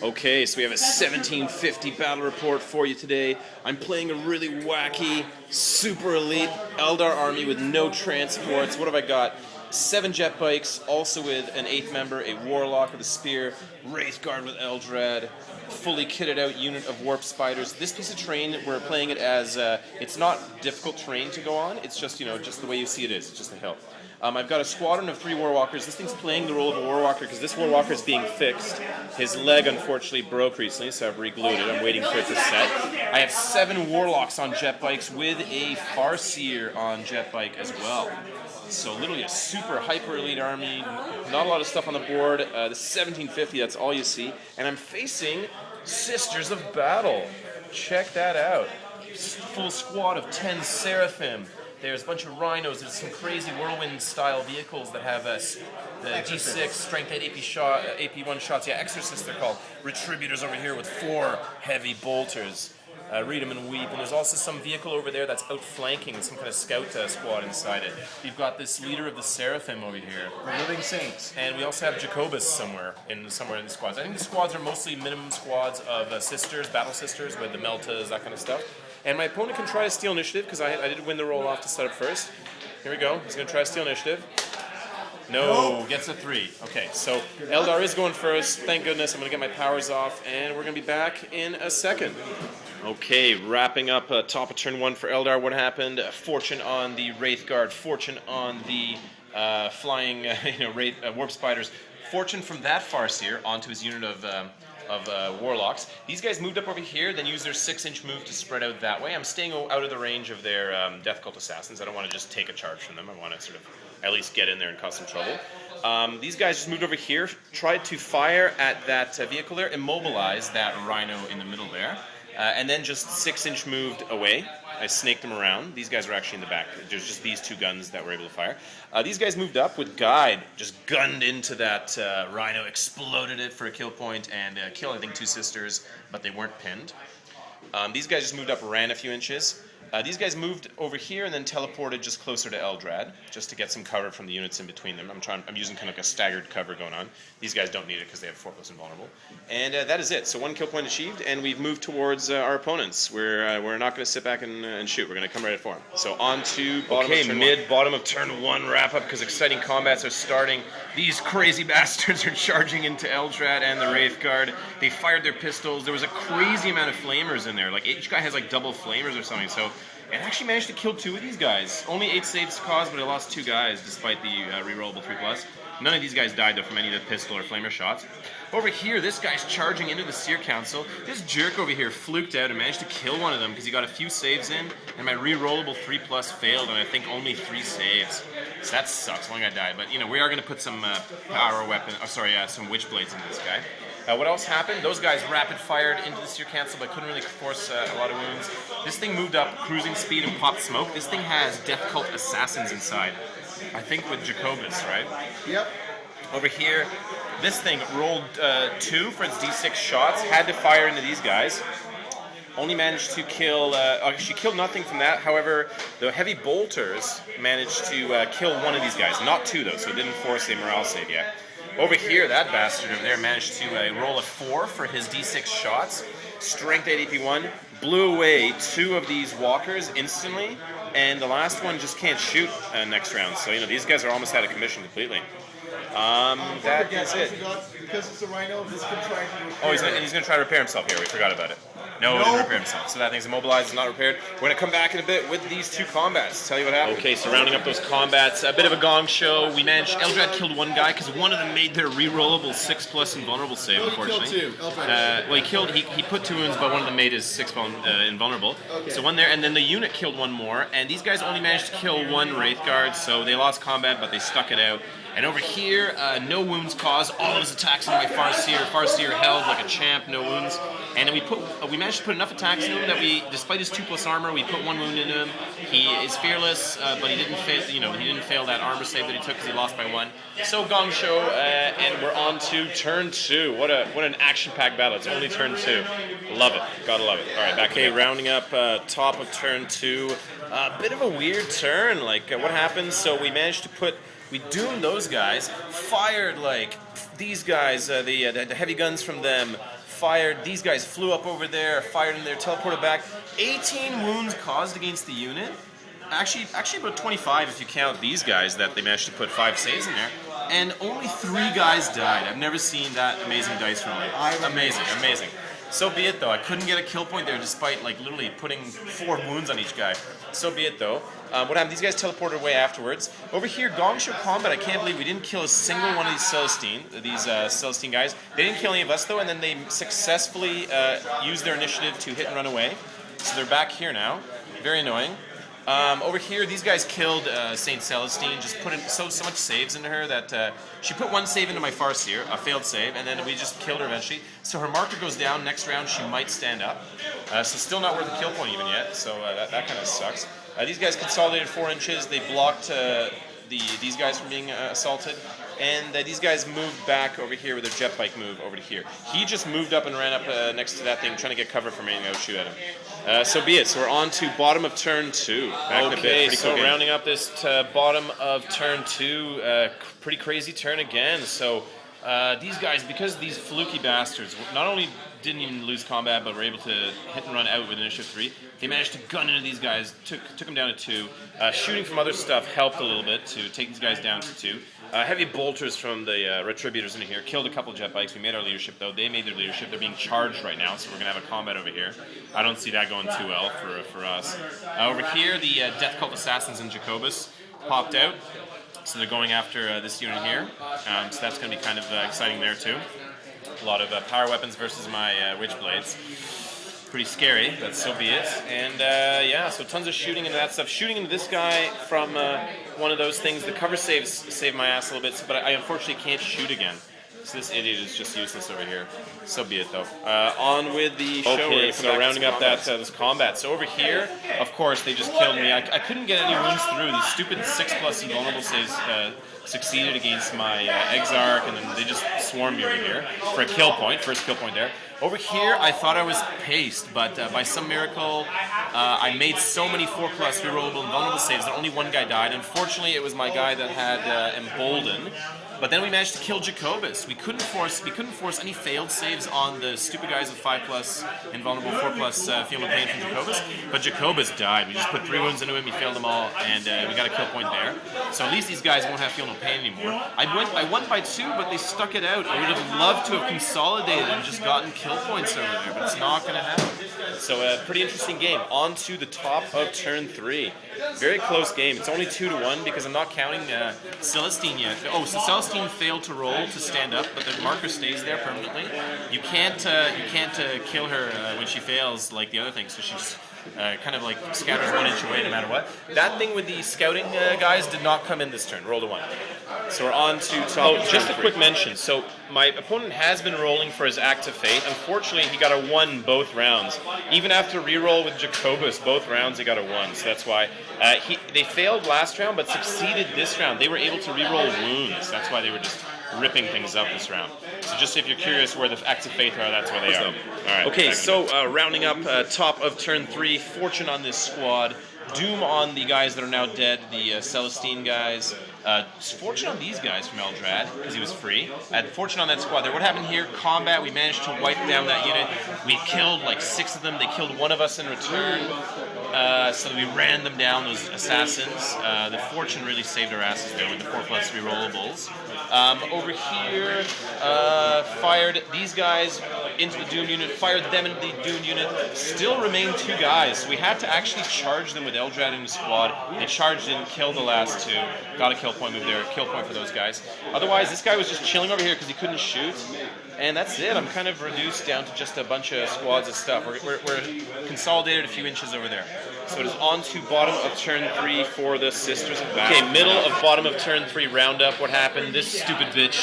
Okay, so we have a 1750 battle report for you today. I'm playing a really wacky, super elite Eldar army with no transports. What have I got? 7 Jetbikes, also with an 8th member, a Warlock with a spear, Wraithguard with Eldrad, fully kitted out unit of Warp Spiders. This piece of terrain, we're playing it as, it's not difficult terrain to go on, it's just, just the way you see it is, it's just a hill. I've got a squadron of 3 Warwalkers. This thing's playing the role of a Warwalker because this Warwalker is being fixed. His leg unfortunately broke recently, so I've re-glued it. I'm waiting for it to set. I have 7 Warlocks on Jetbikes with a Farseer on Jetbike as well. So literally a super hyper elite army, not a lot of stuff on the board. The 1750, that's all you see. And I'm facing Sisters of Battle. Check that out. Full squad of 10 Seraphim. There's a bunch of rhinos. There's some crazy whirlwind-style vehicles that have the D6, strength 8 AP1 shots. Yeah, Exorcists they're called. Retributors over here with 4 heavy bolters. Read them and weep. And there's also some vehicle over there that's outflanking some kind of scout squad inside it. You've got this leader of the Seraphim over here. The Living Saints. And we also have Jacobus somewhere in the squads. I think the squads are mostly minimum squads of sisters, battle sisters with the Meltas, that kind of stuff. And my opponent can try to steal initiative because I did win the roll off to set up first. Here we go. He's going to try to steal initiative. No, gets a 3. Okay, so Eldar is going first. Thank goodness. I'm going to get my powers off, and we're going to be back in a second. Okay, wrapping up top of turn 1 for Eldar. What happened? Fortune on the Wraithguard. Fortune on the flying Warp Spiders. Fortune from that Farseer onto his unit of Warlocks. These guys moved up over here, then used their 6-inch move to spread out that way. I'm staying out of the range of their Death Cult Assassins. I don't want to just take a charge from them. I want to sort of at least get in there and cause some trouble. These guys just moved over here, tried to fire at that vehicle there, immobilize that rhino in the middle there, and then just 6-inch moved away. I snaked them around. These guys were actually in the back. There's just these 2 guns that were able to fire. These guys moved up with Guide, just gunned into that rhino, exploded it for a kill point, and killed, I think, 2 sisters, but they weren't pinned. These guys just moved up, ran a few inches. These guys moved over here and then teleported just closer to Eldrad, just to get some cover from the units in between them. I'm using kind of like a staggered cover going on. These guys don't need it because they have 4+ invulnerable. And that is it. So 1 kill point achieved, and we've moved towards our opponents. We're not going to sit back and shoot. We're going to come right for them. So on to bottom of turn 1 wrap up because exciting combats are starting. These crazy bastards are charging into Eldrad and the Wraithguard. They fired their pistols. There was a crazy amount of flamers in there. Like each guy has like double flamers or something. So it actually managed to kill 2 of these guys. Only 8 saves caused, but I lost 2 guys despite the rerollable 3+. None of these guys died though from any of the pistol or flamer shots. Over here, this guy's charging into the Seer Council. This jerk over here fluked out and managed to kill one of them because he got a few saves in, and my rerollable 3+ failed, and I think only 3 saves. So that sucks. One guy died, but we are going to put some some Witchblades into this guy. What else happened? Those guys rapid fired into the Seer Council, but couldn't really force a lot of wounds. This thing moved up cruising speed and popped smoke. This thing has Death Cult Assassins inside. I think with Jacobus, right? Yep. Over here, this thing rolled 2 for its D6 shots, had to fire into these guys. Only managed to kill, she killed nothing from that. However, the heavy bolters managed to kill 1 of these guys. Not 2 though, so it didn't force a morale save yet. Over here, that bastard over there managed to roll a 4 for his D6 shots. Strength 8 AP1, blew away 2 of these walkers instantly, and the last one just can't shoot next round. So, these guys are almost out of commission completely. That is it. Because it's a rhino, this can try to repair. Oh, he's going to try to repair himself here. We forgot about it. No, he didn't repair himself. So that thing's immobilized, it's not repaired. We're going to come back in a bit with these 2 combats. Tell you what happened. Okay, so rounding up those combats, a bit of a gong show. We managed, Eldrad killed 1 guy because one of them made their rerollable 6+ invulnerable save, unfortunately. He killed 2. He put 2 wounds, but one of them made his 6 invulnerable. Okay. So 1 there, and then the unit killed 1 more, and these guys only managed to kill 1 Wraithguard, so they lost combat, but they stuck it out. And over here, no wounds caused. All of his attacks on my Farseer. Farseer held like a champ, no wounds. And then we managed to put enough attacks in him that despite his 2+ armor, we put 1 wound into him. He is fearless, but he didn't fail. He didn't fail that armor save that he took because he lost by 1. So gong show, and we're on to turn 2. What an action-packed battle. It's only turn 2. Love it. Gotta love it. All right, back. Okay, rounding up top of turn 2. A bit of a weird turn. Like what happened? So we managed to put. We doomed those guys, fired like these guys, the heavy guns from them, fired. These guys flew up over there, fired in there, teleported back. 18 wounds caused against the unit. Actually about 25 if you count these guys that they managed to put 5 saves in there. And only 3 guys died. I've never seen that amazing dice rolling. Amazing. So be it though. I couldn't get a kill point there despite like literally putting 4 wounds on each guy. So be it though. What happened? These guys teleported away afterwards. Over here, Gong Show Combat. I can't believe we didn't kill a single one of these Celestine guys. They didn't kill any of us though, and then they successfully used their initiative to hit and run away. So they're back here now. Very annoying. Over here, these guys killed Saint Celestine, just put in so much saves into her that she put 1 save into my Farseer, a failed save, and then we just killed her eventually. So her marker goes down. Next round, she might stand up. So still not worth a kill point even yet, so that kind of sucks. These guys consolidated 4 inches. They blocked these guys from being assaulted. And these guys moved back over here with their Jetbike move over to here. He just moved up and ran up next to that thing, trying to get cover from me and go shoot at him. So be it. So we're on to bottom of turn 2. Okay, so rounding up this bottom of turn 2, pretty crazy turn again. So these guys, because these fluky bastards, not only didn't even lose combat, but were able to hit and run out with initiative 3. They managed to gun into these guys, took them down to 2. Shooting from other stuff helped a little bit to take these guys down to 2. Heavy bolters from the Retributors in here killed a couple Jetbikes. We made our leadership though. They made their leadership. They're being charged right now, so we're going to have a combat over here. I don't see that going too well for us. Over here, the Death Cult Assassins and Jacobus popped out. So they're going after this unit here. So that's going to be kind of exciting there too. A lot of power weapons versus my Witchblades. Pretty scary, but so be it. And yeah, so tons of shooting into that stuff. Shooting into this guy from one of those things. The cover saves save my ass a little bit, but I unfortunately can't shoot again. So this idiot is just useless over here. So be it though. On with the show. Okay, so rounding up this combat. So over here, of course, they just killed me. I couldn't get any wounds through. These stupid 6+ invulnerable saves succeeded against my Exarch, and then they just swarmed me over here for a kill point. First kill point there. Over here, I thought I was paced, but by some miracle, I made so many 4+ rerollable invulnerable saves that only 1 guy died. Unfortunately, it was my guy that had Embolden. But then we managed to kill Jacobus. We couldn't force any failed saves on the stupid guys with 5+ invulnerable, 4+ feel no pain from Jacobus. But Jacobus died. We just put 3 wounds into him. He failed them all, and we got a kill point there. So at least these guys won't have feel no pain anymore. I won by 2, but they stuck it out. I would have loved to have consolidated and just gotten kill points over there, but it's not going to happen. So a pretty interesting game. On to the top of turn 3. Very close game. It's only 2-1 because I'm not counting Celestine yet. Oh, so Celestine failed to roll to stand up, but the marker stays there permanently. You can't kill her when she fails like the other thing. So she's kind of like scatters 1 inch away no matter what. That thing with the scouting guys did not come in this turn. Rolled a 1. So we're on to top. Oh, just a quick mention. So my opponent has been rolling for his Act of Fate. Unfortunately, he got a 1 both rounds. Even after reroll with Jacobus, both rounds he got a 1. So that's why they failed last round, but succeeded this round. They were able to reroll wounds. That's why they were just ripping things up this round. So just if you're curious where the Acts of Faith are, that's where they are. All right. Okay, so rounding up top of turn 3, Fortune on this squad. Doom on the guys that are now dead, the Celestine guys. Fortune on these guys from Eldrad, because he was free. Fortune on that squad there. What happened here? Combat, we managed to wipe down that unit. We killed like 6 of them. They killed 1 of us in return. So we ran them down, those assassins. The Fortune really saved our asses there with the 4+ rerollables. Over here, fired these guys into the Doom unit, fired them into the Doom unit. Still remained 2 guys, so we had to actually charge them with Eldrad in the squad. They charged in, killed the last 2. Got a kill point move there, kill point for those guys. Otherwise, this guy was just chilling over here because he couldn't shoot. And that's it. I'm kind of reduced down to just a bunch of squads of stuff. We're consolidated a few inches over there. So it is on to bottom of turn 3 for the Sisters of Battle. Okay, middle of bottom of turn 3 roundup. What happened? This stupid bitch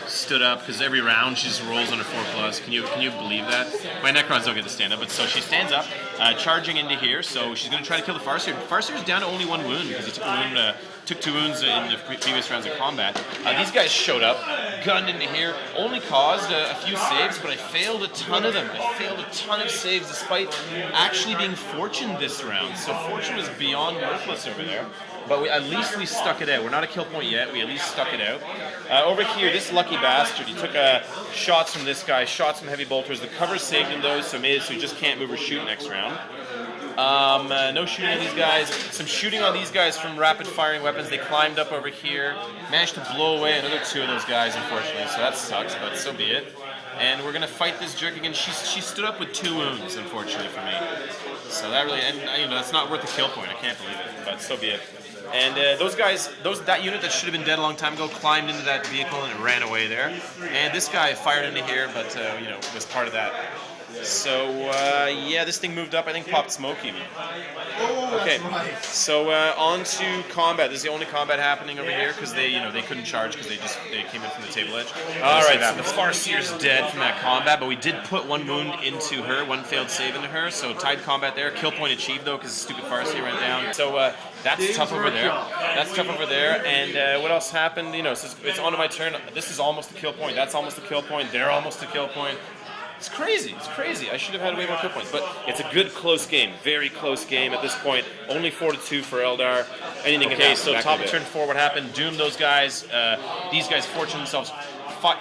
stood up, because every round she just rolls under 4+. Can you believe that? My Necrons don't get to stand up, but so she stands up, charging into here. So she's going to try to kill the Farseer. Farseer's down to only 1 wound because he took a wound took 2 wounds in the previous rounds of combat. These guys showed up, gunned into here, only caused a few saves, but I failed a ton of them. I failed a ton of saves despite actually being fortuned this round. So fortune was beyond worthless over there. But at least we stuck it out. We're not a kill point yet. We at least stuck it out. Over here, this lucky bastard, he took shots from this guy, shots from heavy bolters. The cover saved him those, so made it so he just can't move or shoot next round. No shooting on these guys. Some shooting on these guys from rapid firing weapons. They climbed up over here. Managed to blow away another 2 of those guys, unfortunately. So that sucks, but so be it. And we're going to fight this jerk again. She stood up with 2 wounds, unfortunately, for me. So that really, and you know, that's not worth a kill point. I can't believe it, but so be it. And those guys, that unit that should have been dead a long time ago climbed into that vehicle and it ran away there. And this guy fired into here, but you know, was part of that. So yeah, this thing moved up. I think popped smoke even. Okay, so on to combat. This is the only combat happening over here because they, you know, they couldn't charge because they came in from the table edge. All right, so the Farseer's dead from that combat, but we did put 1 wound into her, 1 failed save into her. So tied combat there. Kill point achieved though because the stupid Farseer went down. So that's tough over there. That's tough over there. And what else happened? You know, so it's on to my turn. This is almost a kill point. That's almost a kill point. They're almost a kill point. It's crazy. It's crazy. I should have had way more kill points, but it's a good close game. Very close game at this point. Only 4-2 for Eldar. Anything can happen. So top of turn 4, what happened? Doomed those guys. These guys fortuned themselves.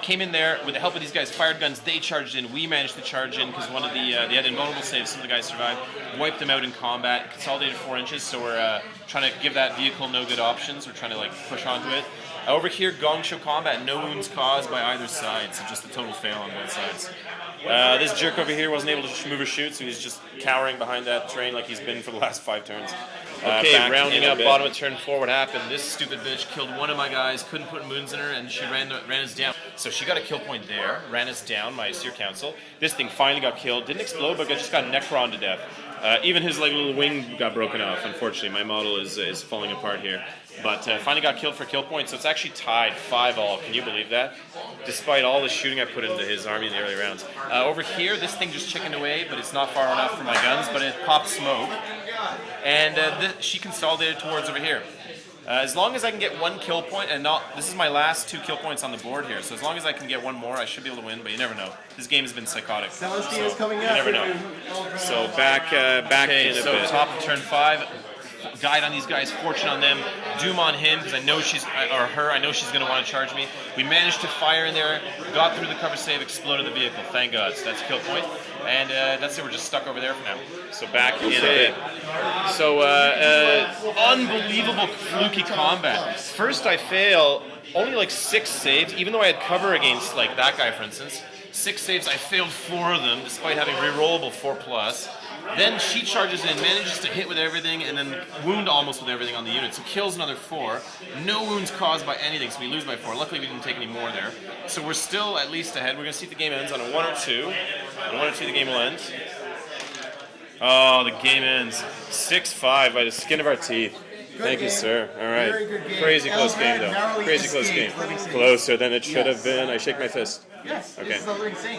Came in there with the help of these guys. Fired guns. They charged in. We managed to charge in because one of they had invulnerable saves. Some of the guys survived. Wiped them out in combat. Consolidated 4 inches. So we're trying to give that vehicle no good options. We're trying to like push onto it. Over here, Gong Show combat. No wounds caused by either side. So just a total fail on both sides. This jerk over here wasn't able to move or shoot, so he's just cowering behind that train like he's been for the last 5 turns. Okay, rounding up bottom of turn 4, what happened? This stupid bitch killed 1 of my guys, couldn't put wounds in her, and she ran us down. So she got a kill point there, ran us down, my Seer Council. This thing finally got killed, didn't explode, but just got Necron to death. Even his like little wing got broken off, unfortunately. My model is falling apart here. But finally got killed for kill point, so it's actually tied 5-all. Can you believe that? Despite all the shooting I put into his army in the early rounds. Over here, this thing just chickened away, but it's not far enough for my guns, but it popped smoke. And she consolidated towards over here. As long as I can get 1 kill point, and this is my last 2 kill points on the board here, so as long as I can get 1 more, I should be able to win, but you never know. This game has been psychotic. Celestine is coming you up. never know. So back in a bit. So top of turn 5. Guide on these guys, fortune on them, doom on him because I know I know she's going to want to charge me. We managed to fire in there, got through the cover save, exploded the vehicle. Thank God. So that's a kill point. And that's it. We're just stuck over there for now. So back in a bit. So unbelievable fluky combat. First I fail only like 6 saves, even though I had cover against like that guy, for instance. 6 saves. I failed 4 of them despite having rerollable 4+. Then she charges in, manages to hit with everything, and then wound almost with everything on the unit. So kills another 4. No wounds caused by anything, so we lose by 4. Luckily we didn't take any more there. So we're still at least ahead. We're going to see if the game ends on a 1 or 2. On 1 or 2 the game will end. Oh, the game ends 6-5 by the skin of our teeth. Thank you, sir. All right. Very good game. Crazy close game, though. Crazy close game. Closer than it should have been. I shake my fist. Yes, okay. this is insane.